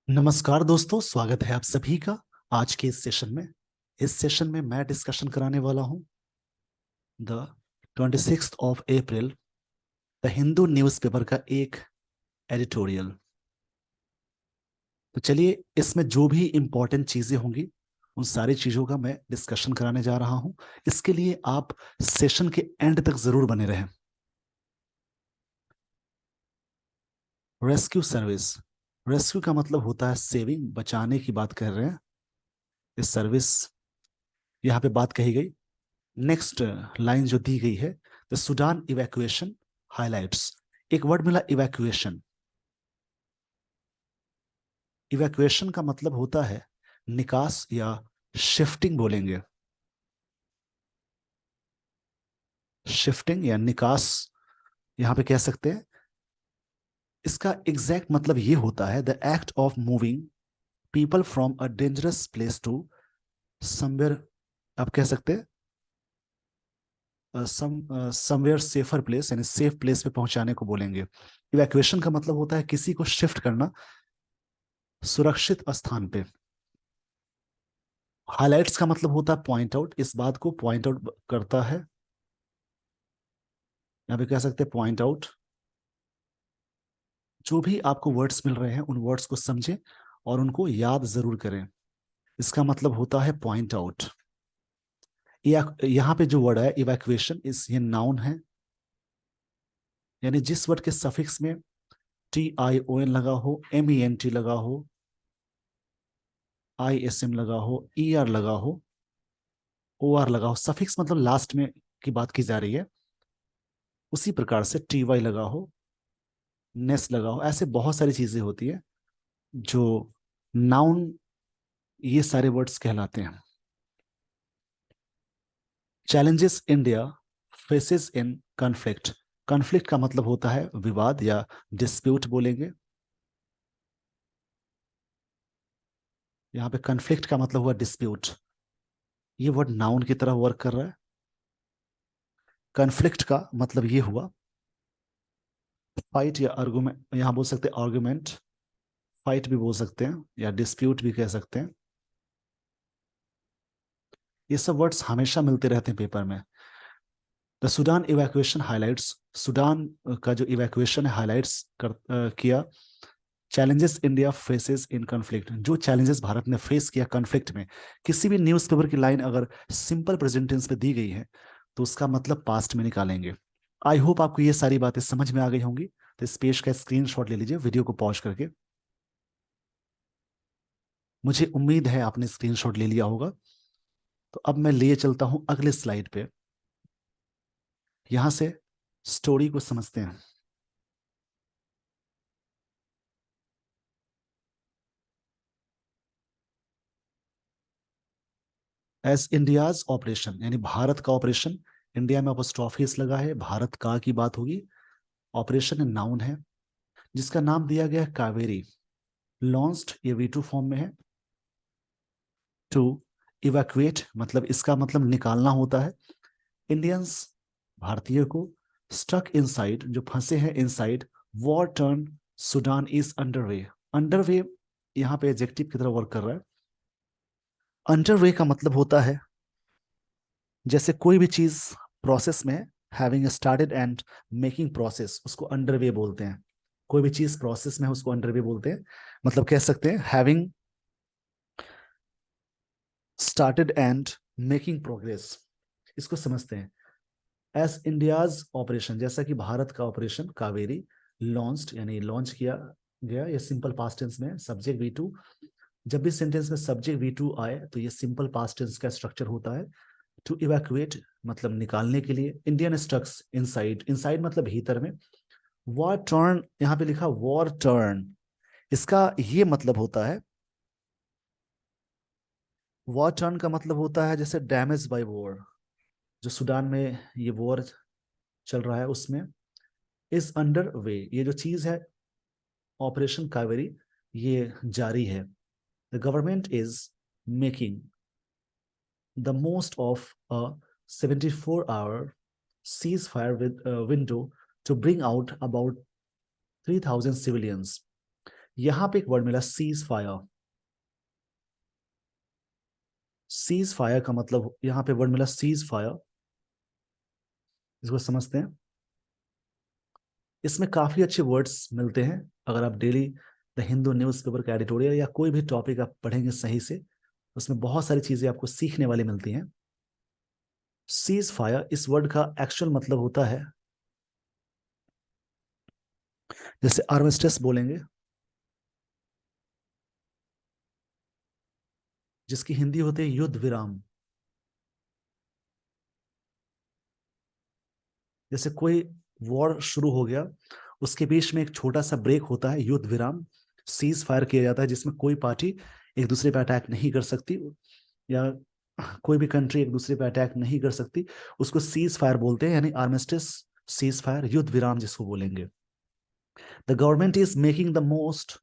नमस्कार दोस्तों, स्वागत है आप सभी का आज के इस सेशन में। इस सेशन में मैं डिस्कशन कराने वाला हूं the 26 April the Hindu newspaper का एक एडिटोरियल। तो चलिए, इसमें जो भी इंपॉर्टेंट चीजें होंगी उन सारी चीजों का मैं डिस्कशन कराने जा रहा हूं। इसके लिए आप सेशन के एंड तक जरूर बने रहें। Rescue service. रेस्क्यू का मतलब होता है सेविंग, बचाने की बात कर रहे हैं। इस सर्विस यहाँ पे बात कही गई। नेक्स्ट लाइन जो दी गई है, द सुडान इवैक्यूएशन हाइलाइट्स। एक वर्ड मिला इवैक्यूएशन। इवैक्यूएशन का मतलब होता है निकास या शिफ्टिंग बोलेंगे। शिफ्टिंग या निकास यहां पे कह सकते हैं। इसका एग्जैक्ट मतलब ये होता है the act of moving people from a dangerous place to somewhere. आप कह सकते हैं समवेयर सेफर प्लेस, यानी सेफ प्लेस पे पहुंचाने को बोलेंगे। इवैक्यूएशन का मतलब होता है किसी को शिफ्ट करना सुरक्षित स्थान पे। हाइलाइट्स का मतलब होता है पॉइंट आउट, इस बात को पॉइंट आउट करता है। यहाँ पे कह सकते हैं पॉइंट आउट। जो भी आपको वर्ड्स मिल रहे हैं उन वर्ड्स को समझें और उनको याद जरूर करें। इसका मतलब होता है पॉइंट आउट। यहाँ पे जो वर्ड है इवैक्यूएशन, इस ये नाउन है, यानी जिस वर्ड के सफिक्स में TION लगा हो, MENT लगा हो, ISM लगा हो, ER लगा हो, OR लगा हो। सफिक्स मतलब लास्ट में की बात की जा रही है। उसी प्रकार से TY लगा हो, नेस लगा हो, ऐसे बहुत सारी चीजें होती है जो नाउन, ये सारे वर्ड्स कहलाते हैं। Challenges India faces in conflict. Conflict का मतलब होता है विवाद या डिस्प्यूट बोलेंगे। यहाँ पे कॉन्फ्लिक्ट का मतलब हुआ डिस्प्यूट। ये वर्ड नाउन की तरह वर्क कर रहा है। कॉन्फ्लिक्ट का मतलब ये हुआ फाइट या आर्गुमेंट, यहाँ बोल सकते हैं आर्गुमेंट, फाइट भी बोल सकते हैं या डिस्प्यूट भी कह सकते हैं। ये सब वर्ड्स हमेशा मिलते रहते हैं पेपर में। The Sudan evacuation highlights. Sudan का जो इवैक्यूएशन है हाइलाइट्स किया challenges India faces in conflict. जो चैलेंजेस भारत ने फेस किया कॉन्फ्लिक्ट में। किसी भी न्यूज़पेपर की लाइन अगर सिंपल प्रेजेंट टेंस पे दी गई है तो उसका मतलब पास्ट में निकालेंगे। आई होप आपको ये सारी बातें समझ में आ गई होंगी। तो इस पेज का स्क्रीनशॉट ले लीजिए वीडियो को पॉज करके। मुझे उम्मीद है आपने स्क्रीनशॉट ले लिया होगा। तो अब मैं लिए चलता हूं अगले स्लाइड पे। यहां से स्टोरी को समझते हैं। एज इंडियाज ऑपरेशन, यानी भारत का ऑपरेशन। इंडिया में अपोस्ट्रोफिस लगा है, भारत का की बात होगी। ऑपरेशन नाउन है जिसका नाम दिया गया है कावेरी। लॉन्च्ड ये V2 फॉर्म में है। टू इवैक्यूएट मतलब इसका मतलब निकालना होता है। इंडियंस भारतीय को, स्टक इनसाइड जो फंसे हैं inside, war turn Sudan is underway. Underway यहाँ पे एडजेक्टिव की तरह वर्क कर रहा है। अंडरवे का मतलब होता है जैसे कोई भी चीज प्रोसेस में, having started and making process, उसको अंडरवे बोलते हैं। कोई भी चीज प्रोसेस में है उसको अंडरवे बोलते हैं। मतलब कह सकते हैं having started and making progress. इसको समझते हैं। एज इंडियाज ऑपरेशन, जैसा कि भारत का ऑपरेशन कावेरी लॉन्च्ड यानी लॉन्च किया गया, ये सिंपल पास्ट टेंस में सब्जेक्ट V2। जब भी सेंटेंस में सब्जेक्ट V2 आए तो ये सिंपल पास्ट टेंस का स्ट्रक्चर होता है। टू इवैक्यूएट मतलब निकालने के लिए। इंडियन स्टक्स इनसाइड, इनसाइड मतलब भीतर में। वॉर टर्न, यहाँ पे लिखा वॉर टर्न, इसका ये मतलब होता है, वॉर टर्न का मतलब होता है जैसे डैमेज बाय वॉर। जो सूडान में ये वॉर चल रहा है उसमें इज अंडर वे, ये जो चीज है ऑपरेशन कावेरी ये जारी है। The government is making the most of a 74 hour ceasefire with window to bring out about 3000 civilians. यहां पे एक वर्ड मिला सीज फायर। सीज फायर का मतलब, यहां पे वर्ड मिला सीज फायर, इसको समझते हैं। इसमें काफी अच्छे वर्ड्स मिलते हैं। अगर आप डेली द हिंदू न्यूज़पेपर का एडिटोरियल या कोई भी टॉपिक आप पढ़ेंगे सही से, उसमें बहुत सारी चीजें आपको सीखने वाली मिलती हैं। सीज फायर इस वर्ड का एक्चुअल मतलब होता है, जैसे आर्मिस्टिस बोलेंगे, जिसकी हिंदी होती है युद्ध विराम। जैसे कोई वॉर शुरू हो गया, उसके बीच में एक छोटा सा ब्रेक होता है, युद्ध विराम, सीज फायर किया जाता है, जिसमें कोई पार्टी एक दूसरे पर अटैक नहीं कर सकती, या कोई भी कंट्री एक दूसरे पर अटैक नहीं कर सकती। उसको सीज फायर बोलते हैं, यानी आर्मिस्टिस, सीज फायर, युद्ध विराम जिसको बोलेंगे। The government is making the most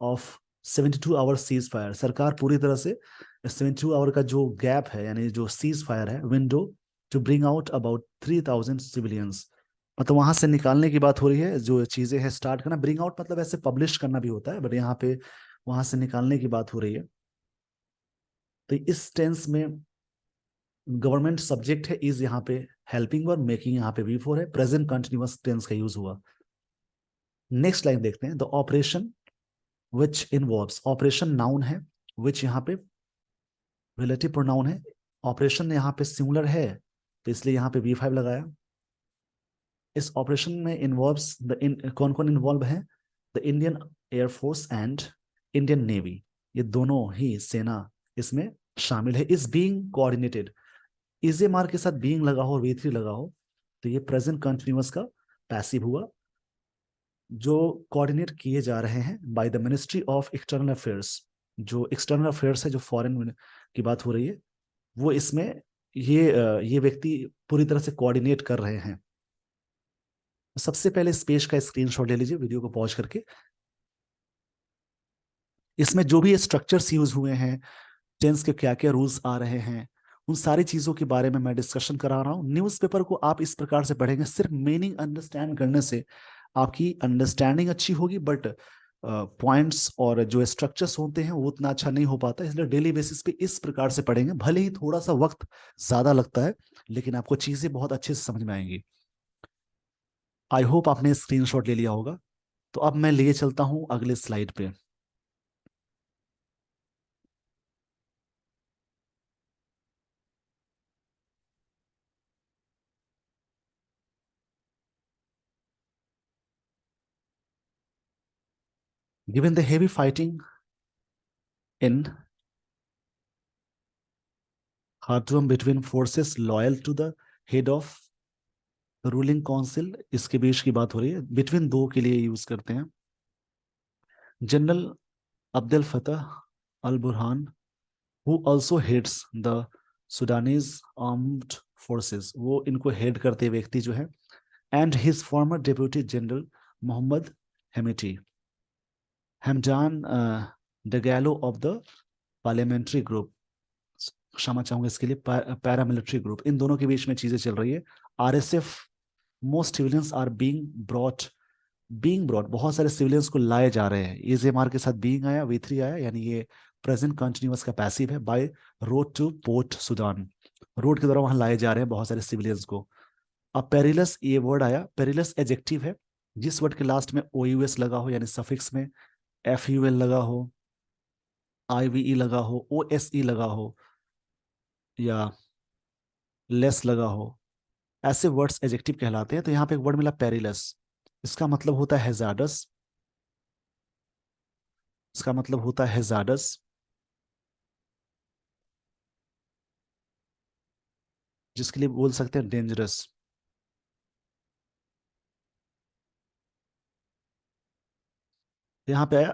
of 72 hour ceasefire. सरकार पूरी तरह से 72 आवर का जो गैप है, यानी जो सीज फायर है, window, to bring out about 3000 civilians. मतलब वहां से निकालने की बात हो रही है, जो चीजें हैं स्टार्ट करना। ब्रिंग आउट मतलब ऐसे पब्लिश करना भी होता है, बट यहाँ पे वहां से निकालने की बात हो रही है। तो इस टेंस में गवर्नमेंट सब्जेक्ट है, इज यहाँ पे हेल्पिंग वर्ब, मेकिंग यहाँ पे V4 है, प्रेजेंट कंटिन्यूअस टेंस का यूज हुआ। नेक्स्ट लाइन देखते हैं, the operation which involves. Operation noun है, विच यहाँ पे रिलेटिव प्रोनाउन है। ऑपरेशन यहाँ पे सिंगुलर है, तो इसलिए यहाँ पे V5 लगाया। इस ऑपरेशन में इन्वॉल्व्स द, कौन कौन इन्वॉल्व है? The Indian air force and Indian navy, ये दोनों ही सेना इसमें शामिल है। Is being coordinated, is a मार के साथ बीइंग लगा हो और V3 लगा हो, तो ये प्रेजेंट कंटिन्यूअस का पैसिव हुआ। जो कोऑर्डिनेट किए जा रहे हैं by the ministry of external affairs, जो एक्सटर्नल अफेयर्स है, जो फॉरेन की बात हो रही है, वो इसमें ये व्यक्ति पूरी तरह से कोऑर्डिनेट कर रहे हैं। सबसे पहले इस पेज का स्क्रीनशॉट ले लीजिए वीडियो को पॉज करके। इसमें जो भी स्ट्रक्चर्स यूज हुए हैं, टेंस के क्या क्या रूल्स आ रहे हैं, उन सारी चीजों के बारे में मैं डिस्कशन करा रहा हूँ। न्यूज़पेपर को आप इस प्रकार से पढ़ेंगे, सिर्फ मीनिंग अंडरस्टैंड करने से आपकी अंडरस्टैंडिंग अच्छी होगी, बट पॉइंट्स और जो स्ट्रक्चर्स होते हैं वो उतना अच्छा नहीं हो पाता। इसलिए डेली बेसिस पे इस प्रकार से पढ़ेंगे, भले ही थोड़ा सा वक्त ज्यादा लगता है, लेकिन आपको चीजें बहुत अच्छे से समझ में आएंगी। आई होप आपने स्क्रीनशॉट ले लिया होगा। तो अब मैं लिए चलता हूं अगले स्लाइड पे। Given the heavy fighting in Khartoum between forces loyal to the head of ruling council, इसके बीच की बात हो रही है, बिटवीन दो के लिए यूज करते हैं। General Abdul Fattah al Burhan, who also heads the Sudanese armed forces, वो इनको हेड करते व्यक्ति जो है, and his former deputy General Mohammed Hemeti, Hamdan Dagalo of the parliamentary group, क्षमा चाहूंगा इसके लिए, पैरामिलिट्री ग्रुप, इन दोनों के बीच में चीजें चल रही है। RSF, most civilians are being brought, बहुत सारे सिविलियंस को लाए जा रहे हैं। इज एम आर के साथ बीइंग आया, V3 आया, यानी ये प्रेजेंट कंटिन्यूअस का पैसिव है। By road two port Sudan, road के द्वारा वहां लाए जा रहे हैं बहुत सारे सिविलियंस को। अब पेरिलस, ये वर्ड आया, पेरिलस एडजेक्टिव है, जिस वर्ड के लास्ट में OUS लगा हो, यानी सफिक्स में FUL लगा हो, IVE लगा हो, OSE लगा हो, या लेस लगा हो, ऐसे वर्ड्स एडजेक्टिव कहलाते हैं। तो यहाँ पे एक वर्ड मिला पेरिलस, इसका मतलब होता है हैजार्डस, इसका मतलब होता है हैजार्डस, जिसके लिए बोल सकते हैं डेंजरस। यहाँ पे आया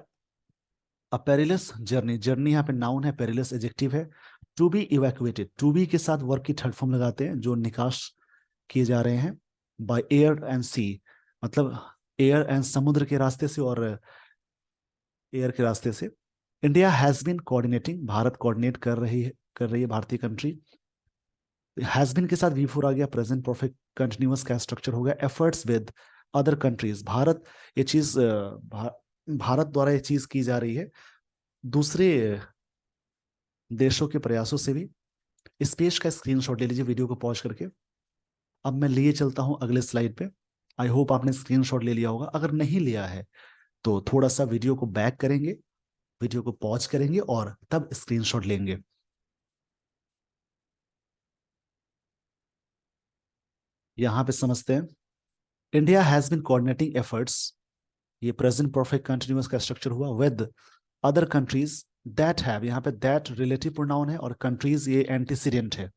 अ पेरिलस जर्नी, जर्नी यहाँ पे नाउन है, पेरिलस एडजेक्टिव है। To be evacuated, to be के साथ वर्ब की थर्ड फॉर्म लगाते हैं, जो निकाश किए जा रहे हैं, बाय एयर एंड सी, मतलब एयर एंड समुद्र के रास्ते से और एयर के रास्ते से। India has been coordinating, Bharat coordinate कर रही है भारतीय कंट्री। हैज बीन के साथ V4 आ गया, प्रेजेंट परफेक्ट कंटिन्यूअस का स्ट्रक्चर हो गया। Efforts with other countries, Bharat, ये चीज भारत द्वारा ये चीज की जा रही है दूसरे देशों के प्रयासों से भी। इस पेज का स्क्रीनशॉट ले लीजिए वीडियो को पॉज करके। अब मैं लिए चलता हूं अगले स्लाइड पे। आई होप आपने स्क्रीनशॉट ले लिया होगा। अगर नहीं लिया है तो थोड़ा सा वीडियो को बैक करेंगे, वीडियो को पॉज करेंगे और तब स्क्रीनशॉट लेंगे। यहां पे समझते हैं। India has been coordinating efforts, ये प्रेजेंट परफेक्ट कंटिन्यूअस का स्ट्रक्चर हुआ, with other countries that have, यहाँ पे दैट रिलेटिव प्रोनाउन है और कंट्रीज ये एंटीसीडेंट है।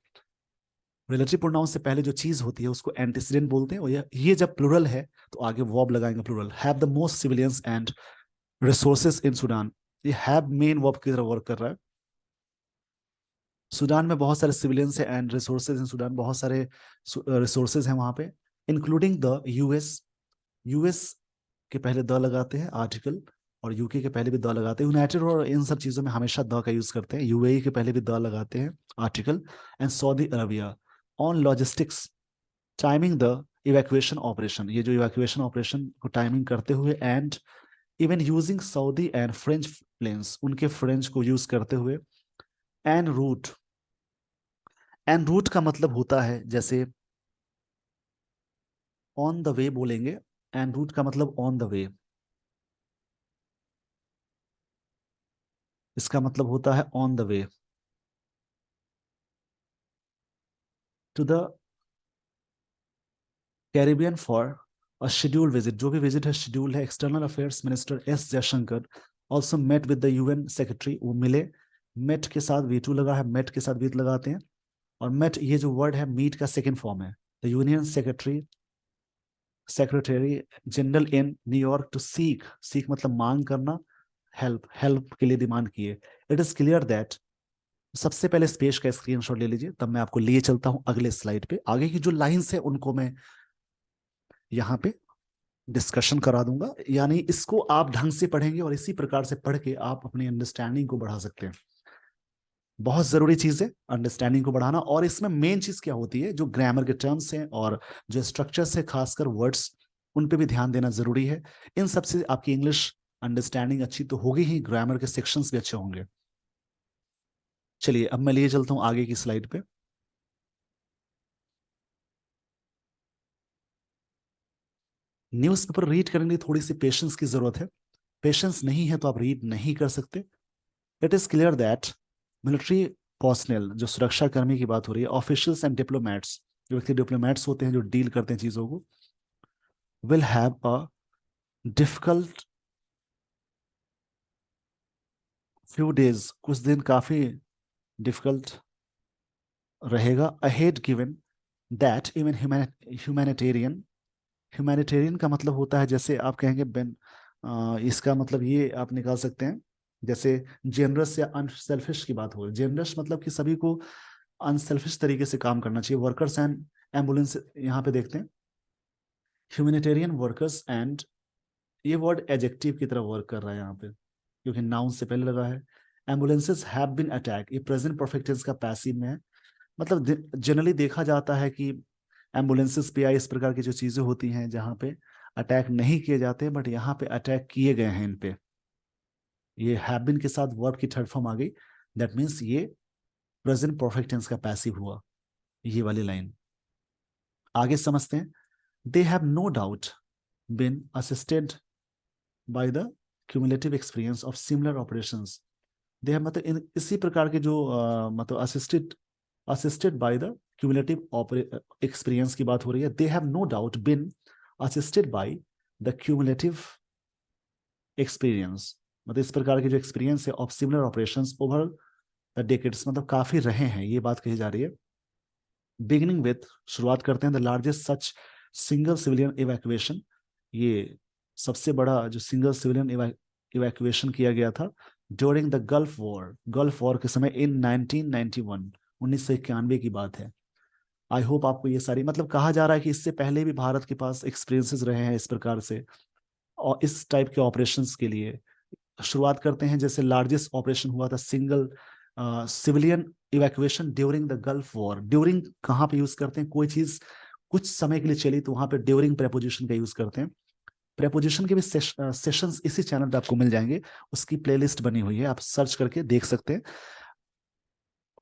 रिलेटिव प्रोनाउन से पहले जो चीज होती है उसको एंटीसीडेंट बोलते हैं। और ये जब प्लूरल है तो आगे वर्ब लगाएंगे plural. Have the most civilians and resources in Sudan, ये हैव मेन वर्ब की तरह वर्क कर रहा है। सूडान में बहुत सारे सिविलियंस है एंड रिसोर्सेज इन सूडान, बहुत सारे रिसोर्सेज हैं वहां पे, इंक्लूडिंग द यूएस। यूएस के पहले द लगाते हैं आर्टिकल, और यूके के पहले भी द लगाते हैं। यूनाइटेड और इन सब चीजों में हमेशा द का यूज करते हैं। यूएई के पहले भी द लगाते हैं article. And Saudi Arabia on logistics timing the evacuation operation, ये जो इवैक्यूएशन ऑपरेशन को टाइमिंग करते हुए, and even using Saudi and French planes, उनके फ्रेंच को यूज करते हुए। एंड रूट, एंड रूट का मतलब होता है जैसे ऑन द वे बोलेंगे, एंड रूट का मतलब ऑन द वे, इसका मतलब होता है on the way to the Caribbean for a schedule visit, जो भी विजिट है शेड्यूल है। External affairs minister S Jaishankar also met with the UN secretary, वो मिले। मेट के साथ वी टू लगा है, मेट के साथ वीट लगाते हैं। और मेट ये जो वर्ड है मीट का सेकेंड फॉर्म है। The union secretary general in New York to seek, seek मतलब मांग करना, हेल्प, हेल्प के लिए डिमांड किए। इट इज क्लियर दैट, सबसे पहले स्पेस का स्क्रीनशॉट ले लीजिए, तब मैं आपको लिए चलता हूं अगले स्लाइड पे। आगे की जो लाइंस है उनको मैं यहाँ पे डिस्कशन करा दूंगा, यानी इसको आप ढंग से पढ़ेंगे और इसी प्रकार से पढ़ के आप अपनी अंडरस्टैंडिंग को बढ़ा सकते हैं। बहुत जरूरी चीज है अंडरस्टैंडिंग को बढ़ाना। और इसमें मेन चीज क्या होती है, जो ग्रामर के टर्म्स हैं और जो स्ट्रक्चर्स है, खासकर वर्ड्स, उन पे भी ध्यान देना जरूरी है। इन सबसे आपकी इंग्लिश अंडरस्टैंडिंग अच्छी तो होगी ही, ग्रामर के सेक्शंस भी अच्छे होंगे। चलिए अब मैं लिए चलता हूं आगे की स्लाइड पे। न्यूज़पेपर रीड करने के लिए थोड़ी सी पेशेंस की जरूरत है। पेशेंस नहीं है तो आप रीड नहीं कर सकते। It is clear that military personnel, जो सुरक्षा कर्मी की बात हो रही है, ऑफिशियल्स एंड डिप्लोमेट्स, जो व्यक्ति डिप्लोमेट्स होते हैं जो डील करते हैं चीजों को, will have a difficult few days, कुछ दिन काफी डिफिकल्ट रहेगा ahead, given that even humanitarian, humanitarian का मतलब होता है जैसे आप कहेंगे बेन, इसका मतलब ये आप निकाल सकते हैं जैसे जेनरस या अनसेल्फिश की बात हो। जेनरस मतलब कि सभी को अनसेल्फिश तरीके से काम करना चाहिए। वर्कर्स एंड एम्बुलेंस यहाँ पे देखते हैं, ह्यूमैनिटेरियन वर्कर्स एंड, ये वर्ड एडजेक्टिव की तरह वर्क कर रहा है यहाँ पे क्योंकि नाउन से पहले लगा है। एम्बुलेंसेस हैव बीन अटैक, ये प्रेजेंट परफेक्ट टेंस का पैसिव में है। मतलब जनरली देखा जाता है कि एम्बुलेंसेस पे या इस प्रकार की जो चीजें होती हैं जहाँ पे अटैक नहीं किए जाते, बट यहाँ पे अटैक किए गए हैं इन पे। ये हैव बीन के साथ वर्ब की थर्ड फॉर्म आ गई, दैट मीन्स ये प्रेजेंट परफेक्ट टेंस का पैसिव हुआ, ये वाली लाइन। आगे समझते हैं। They have no doubt been assisted by the cumulative experience of similar operations. They have मतलब इसी प्रकार के जो मतलब assisted, assisted by the cumulative experience की बात हो रही है। They have no doubt been assisted by the cumulative experience, मतलब इस प्रकार के जो एक्सपीरियंस है of similar operations over the decades, मतलब काफी रहे हैं, ये बात कही जा रही है। बिगिनिंग विथ, शुरुआत करते हैं, the largest such single civilian evacuation, ये सबसे बड़ा जो सिंगल सिविलियन इवैक्यूएशन किया गया था ड्यूरिंग द गल्फ वॉर के समय इन 1991, 1991 की बात है। आई होप आपको ये सारी, मतलब कहा जा रहा है कि इससे पहले भी भारत के पास एक्सपीरियंसेस रहे हैं इस प्रकार से और इस टाइप के ऑपरेशंस के लिए। शुरुआत करते हैं, जैसे लार्जेस्ट ऑपरेशन हुआ था single civilian evacuation during the gulf war. During कहाँ पे यूज करते हैं, कोई चीज कुछ समय के लिए चली तो वहां पे ड्यूरिंग प्रेपोजिशन का यूज करते हैं। प्रेपोजिशन के भी सेशंस इसी चैनल पे आपको मिल जाएंगे, उसकी प्लेलिस्ट बनी हुई है, आप सर्च करके देख सकते हैं।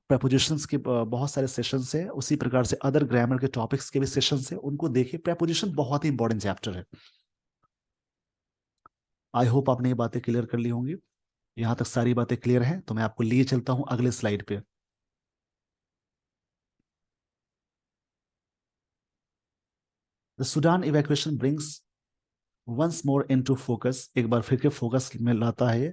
प्रेपोजिशंस के बहुत सारे सेशंस हैं, उसी प्रकार से अदर ग्रामर के टॉपिक्स के भी सेशंस हैं, उनको देखिए। प्रेपोजिशन बहुत ही इंपॉर्टेंट चैप्टर है। आई होप आपने ये बातें क्लियर कर ली होंगी। यहाँ तक सारी बातें क्लियर हैं तो मैं आपको लिए चलता हूँ अगले स्लाइड पे। The Sudan evacuation brings once more into focus, एक बार फिर के फोकस में लाता है,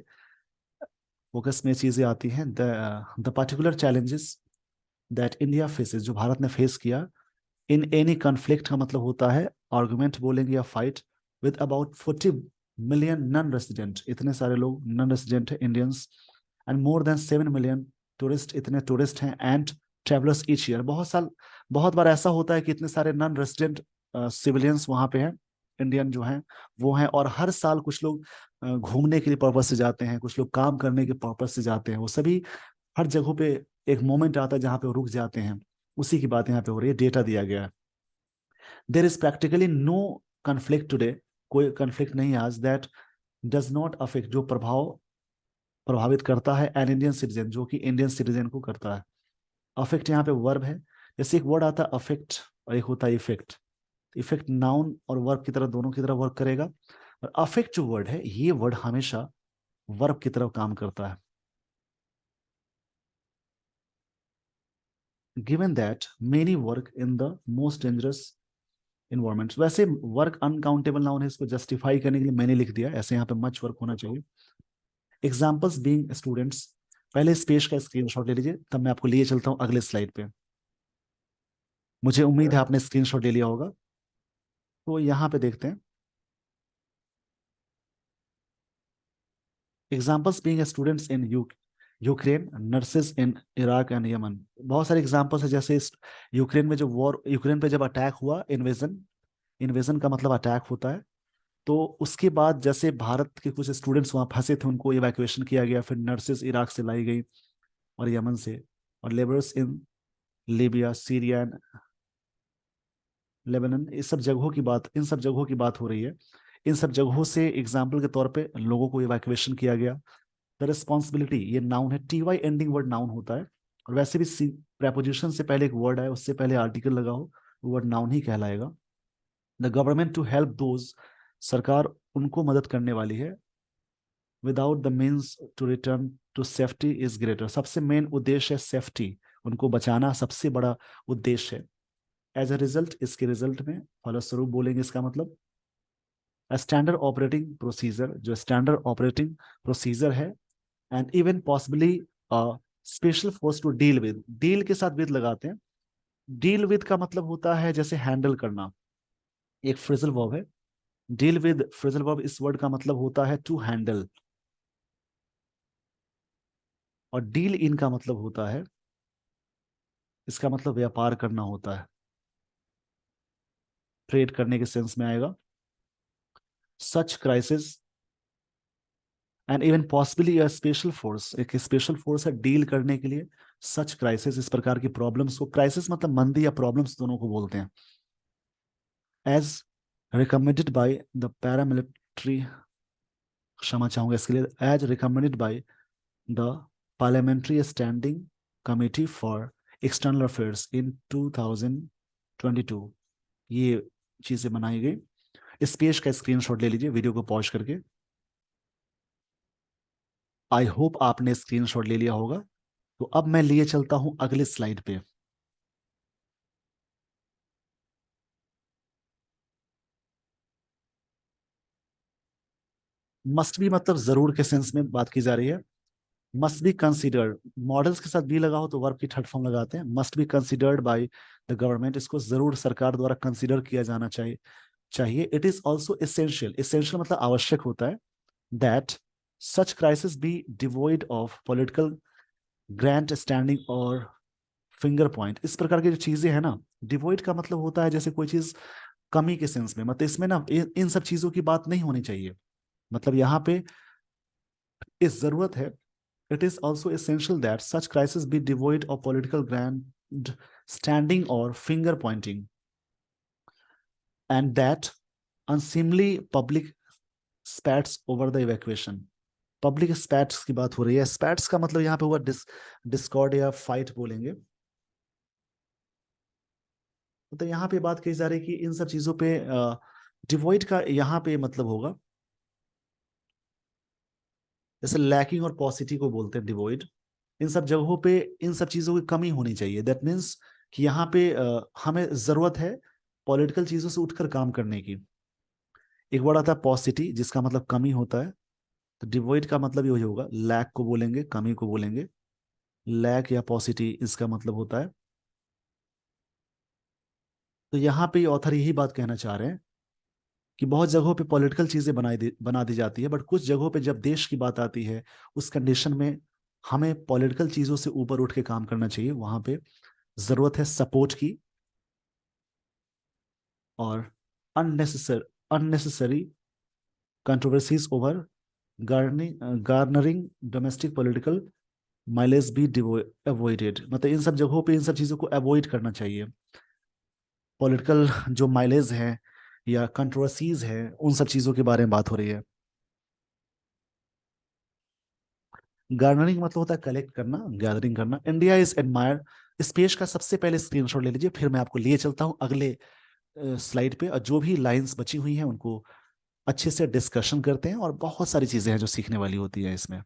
फोकस में चीजें आती हैं। The particular challenges that India faces, जो भारत ने फेस किया, इन एनी कॉन्फ्लिक्ट का मतलब होता है आर्गुमेंट बोलेंगे या fight, with about 40 million non resident, इतने सारे लोग नॉन रेसिडेंट है Indians, and more than 7 million tourist, इतने टूरिस्ट हैं, एंड ट्रेवलर्स ईच ईयर। बहुत बार ऐसा होता है कि इतने सारे नॉन रेसिडेंट सिविलियंस वहां पे हैं, इंडियन जो हैं वो हैं, और हर साल कुछ लोग घूमने के लिए पर्पज से जाते हैं, कुछ लोग काम करने के पर्पज से जाते हैं, वो सभी हर जगहों पे एक मोमेंट आता है जहाँ पे वो रुक जाते हैं। उसी की बात यहाँ पे हो रही है, डेटा दिया गया है। There is practically no conflict today, कोई कन्फ्लिक्ट नहीं आज, दैट डज नॉट अफेक्ट, जो प्रभावित करता है एन इंडियन सिटीजन, जो कि इंडियन सिटीजन को करता है। अफेक्ट यहाँ पे वर्ब है, जैसे एक वर्ड आता है अफेक्ट और एक होता है इफेक्ट। इफेक्ट नाउन और वर्ब की तरह, दोनों की तरह वर्क करेगा, और अफेक्ट जो वर्ड है, ये वर्ड हमेशा वर्ब की तरफ काम करता है। Given that many work in the most dangerous environment, वैसे वर्क अनकाउंटेबल नाउन है, इसको जस्टिफाई करने के लिए मैंने लिख दिया, ऐसे यहाँ पे मच वर्क होना चाहिए। एग्जाम्पल्स बीइंग स्टूडेंट्स, पहले इस पेज का स्क्रीनशॉट ले लीजिए, तब मैं आपको लिए चलता हूँ अगले स्लाइड पे। मुझे उम्मीद है आपने स्क्रीनशॉट ले लिया होगा। तो यहाँ पे देखते हैं, examples being students in Ukraine, nurses in Iraq and Yemen. बहुत सारे एग्जाम्पल्स है, जैसे यूक्रेन में जो वॉर, यूक्रेन पे जब अटैक हुआ, इन्वेजन, इन्वेजन का मतलब अटैक होता है, तो उसके बाद जैसे भारत के कुछ स्टूडेंट्स वहां फंसे थे, उनको इवैक्यूएशन किया गया, फिर नर्सेज इराक से लाई गई और यमन से, और labourers in Libya, Syria and Lebanon, इन सब जगहों की बात हो रही है। इन सब जगहों से एग्जाम्पल के तौर पे लोगों को इवैक्यूएशन किया गया। द रिस्पॉन्सिबिलिटी, ये नाउन है, T Y ending word noun होता है, और वैसे भी प्रेपोजिशन से पहले एक वर्ड है, उससे पहले आर्टिकल लगा हो, वो वर्ड नाउन ही कहलाएगा। The government to help those, सरकार उनको मदद करने वाली है। Without the means to return to safety is greater, सबसे मेन उद्देश्य है सेफ्टी, उनको बचाना सबसे बड़ा उद्देश्य है। एज अ रिजल्ट, इसके रिजल्ट में, फलस्वरूप बोलेंगे, इसका मतलब स्टैंडर्ड ऑपरेटिंग प्रोसीजर, जो स्टैंडर्ड ऑपरेटिंग प्रोसीजर है, and even possibly special force to deal with, deal के साथ विद लगाते हैं। डील विद का मतलब होता है जैसे हैंडल करना, एक फ्रेजल वर्ब है। डील विद फ्रेजल वर्ब, इस वर्ड का मतलब होता है टू हैंडल, और डील इन का मतलब होता है, इसका मतलब व्यापार करना होता है, ट्रेड करने के सेंस में आएगा। Such crisis and even possibly a special force, एक स्पेशल फोर्स है डील करने के लिए सच क्राइसिस, इस प्रकार की प्रॉब्लम्स को, क्राइसिस मतलब मंदी या प्रॉब्लम्स, दोनों को बोलते हैं। As recommended by the paramilitary, क्षमा चाहूंगा इसके लिए, as recommended by the parliamentary standing committee for external affairs in 2022, ये चीजें बनाई गई। इस पेज का स्क्रीनशॉट ले लीजिए वीडियो को पॉज करके। आई होप आपने स्क्रीनशॉट ले लिया होगा। तो अब मैं लिए चलता हूं अगले स्लाइड पे। मस्ट बी मतलब जरूर के सेंस में बात की जा रही है। मस्ट बी कंसिडर्ड, मॉडल्स के साथ बी लगा हो तो वर्ब की थर्ड फॉर्म लगाते हैं। Must be considered by the government, इसको जरूर सरकार द्वारा कंसिडर किया जाना चाहिए। It is also essential, essential मतलब आवश्यक होता है, that such crisis be devoid of political grand standing और फिंगर पॉइंट, इस प्रकार की जो चीजें हैं ना, डिवोइड का मतलब होता है जैसे कोई चीज कमी के सेंस में, मतलब इसमें ना इन सब चीजों की बात नहीं होनी चाहिए, मतलब यहाँ पे इस जरूरत है। It is also essential that such crisis be devoid of political grand standing और finger pointing, and that unseemly public spats over the evacuation. Public spats की बात हो रही है। स्पैट्स का मतलब यहाँ पे हुआ डिस्कॉर्ड या फाइट बोलेंगे। तो यहाँ पे बात कही जा रही है कि इन सब चीजों पे डिवॉइड का यहाँ पे मतलब होगा, जैसे लैकिंग और पॉसिटी को बोलते हैं डिवॉइड। इन सब जगहों पे इन सब चीजों की कमी होनी चाहिए। दैट मीन्स कि यहाँ पे हमें जरूरत है पॉलिटिकल चीजों से उठकर काम करने की। एक वर्ड आता है पॉसिटी जिसका मतलब कमी होता है, तो डिवॉइड का मतलब यही होगा, लैक को बोलेंगे, कमी को बोलेंगे। लैक या पॉसिटी इसका मतलब होता है। तो यहाँ पे ऑथर यही बात कहना चाह रहे हैं कि बहुत जगहों पे पॉलिटिकल चीजें बना दी जाती है, बट कुछ जगहों पे जब देश की बात आती है उस कंडीशन में हमें पॉलिटिकल चीजों से ऊपर उठ के काम करना चाहिए। वहां पे जरूरत है सपोर्ट की, और unnecessary controversies over garnering domestic political mileage be avoided. मतलब इन सब जगहों पे इन सब चीजों को अवॉइड करना चाहिए। पॉलिटिकल जो माइलेज है या कंट्रोवर्सीज है उन सब चीजों के बारे में बात हो रही है। गार्नरिंग मतलब होता है कलेक्ट करना, गैदरिंग करना। India is admire. इस पेज का सबसे पहले स्क्रीनशॉट ले लीजिए, फिर मैं आपको लिए चलता हूँ अगले स्लाइड पे, और जो भी लाइंस बची हुई हैं उनको अच्छे से डिस्कशन करते हैं, और बहुत सारी चीजें हैं जो सीखने वाली होती है इसमें।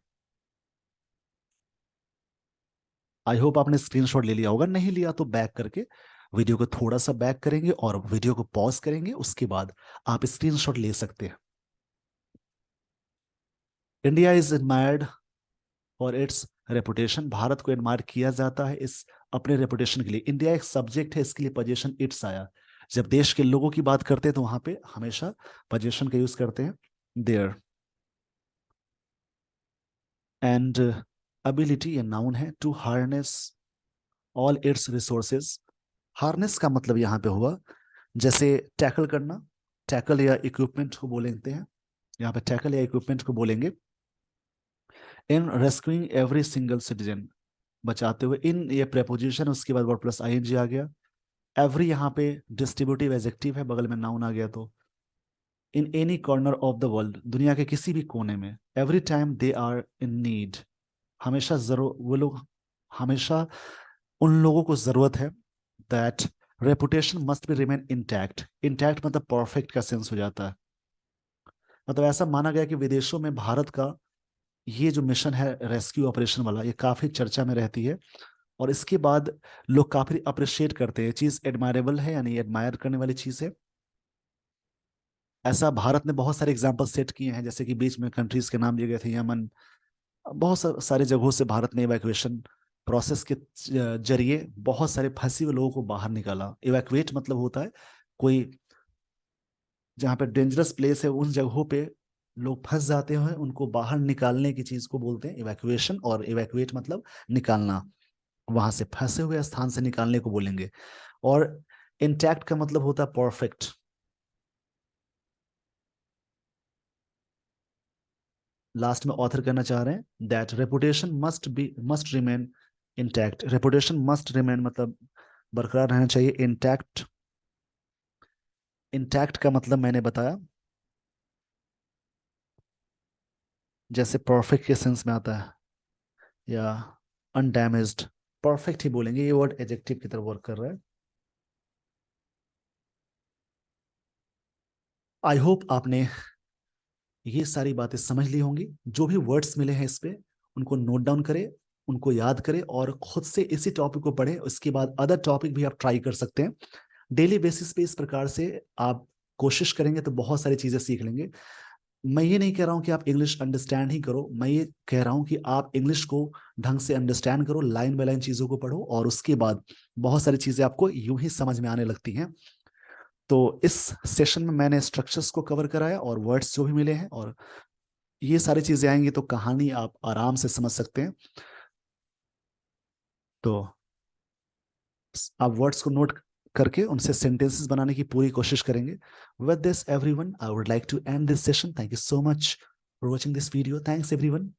आई होप आपने स्क्रीनशॉट ले लिया होगा, नहीं लिया तो बैक करके वीडियो को थोड़ा सा बैक करेंगे और वीडियो को पॉज करेंगे, उसके बाद आप स्क्रीनशॉट ले सकते हैं। India is admired for its reputation. Bharat को एडमायर किया जाता है इस अपने रेपुटेशन के लिए। इंडिया एक सब्जेक्ट है, इसके लिए पोजीशन इट्स आया। जब देश के लोगों की बात करते हैं तो वहां पे हमेशा पोजीशन का यूज करते हैं, देयर। एंड अबिलिटी ये नाउन है, to harness all its resources. Harness का मतलब यहाँ पे हुआ जैसे टैकल करना, टैकल या इक्विपमेंट को बोलते हैं, यहाँ पे टैकल या इक्विपमेंट को बोलेंगे। इन रेस्क्यूइंग एवरी सिंगल सिटीजन, बचाते हुए। इन ये प्रेपोजिशन, उसके बाद वर्ड प्लस आईएनजी आ गया। एवरी यहाँ पे डिस्ट्रीब्यूटिव एडजेक्टिव है, बगल में नाउन आ गया। तो in any corner of the world, दुनिया के किसी भी कोने में। Every time they are in need, हमेशा जरूर वो लोग, हमेशा उन लोगों को जरूरत है। That reputation must be remain intact. Intact मतलब परफेक्ट का सेंस हो जाता है। मतलब ऐसा माना गया कि विदेशों में भारत का ये जो मिशन है रेस्क्यू ऑपरेशन वाला, ये काफी चर्चा में रहती है, और इसके बाद लोग काफी अप्रिशिएट करते हैं। चीज एडमायरेबल है, यानी एडमायर करने वाली चीज है। ऐसा भारत ने बहुत सारे एग्जाम्पल सेट किए हैं, जैसे कि बीच में कंट्रीज के नाम दिए गए थे, यमन। बहुत सारे जगहों से भारत ने इवैक्यूएशन प्रोसेस के जरिए बहुत सारे फंसे हुए लोगों को बाहर निकाला। इवैक्यूएट मतलब होता है कोई जहाँ पे डेंजरस प्लेस है, उन जगहों पे लोग फंस जाते हैं, उनको बाहर निकालने की चीज को बोलते हैं इवैक्यूएशन। और इवैक्यूएट मतलब निकालना, वहां से फंसे हुए स्थान से निकालने को बोलेंगे। और इंटैक्ट का मतलब होता है परफेक्ट। लास्ट में ऑथर कहना चाह रहे हैं that reputation must remain intact. Reputation must remain मतलब बरकरार रहना चाहिए। इंटैक्ट, इंटैक्ट का मतलब मैंने बताया, जैसे परफेक्ट के सेंस में आता है, या अनडैमेज्ड। परफेक्ट ही बोलेंगे, ये वर्ड एडजेक्टिव की तरह वर्क कर रहा है। आई होप आपने ये सारी बातें समझ ली होंगी। जो भी वर्ड्स मिले हैं इस पे, उनको नोट डाउन करें, उनको याद करें, और खुद से इसी टॉपिक को पढ़ें। उसके बाद अदर टॉपिक भी आप ट्राई कर सकते हैं। डेली बेसिस पे इस प्रकार से आप कोशिश करेंगे तो बहुत सारी चीजें सीख लेंगे। मैं ये नहीं कह रहा हूं कि आप इंग्लिश अंडरस्टैंड ही करो, मैं ये कह रहा हूं कि आप इंग्लिश को ढंग से अंडरस्टैंड करो, लाइन बाय लाइन चीजों को पढ़ो, और उसके बाद बहुत सारी चीजें आपको यूं ही समझ में आने लगती हैं। तो इस सेशन में मैंने स्ट्रक्चर्स को कवर कराया और वर्ड्स जो भी मिले हैं, और ये सारी चीजें आएंगी तो कहानी आप आराम से समझ सकते हैं। तो आप वर्ड्स को नोट करके उनसे सेंटेंसेस बनाने की पूरी कोशिश करेंगे। With this everyone, I would like to end this session. Thank you so much for watching this video. Thanks everyone.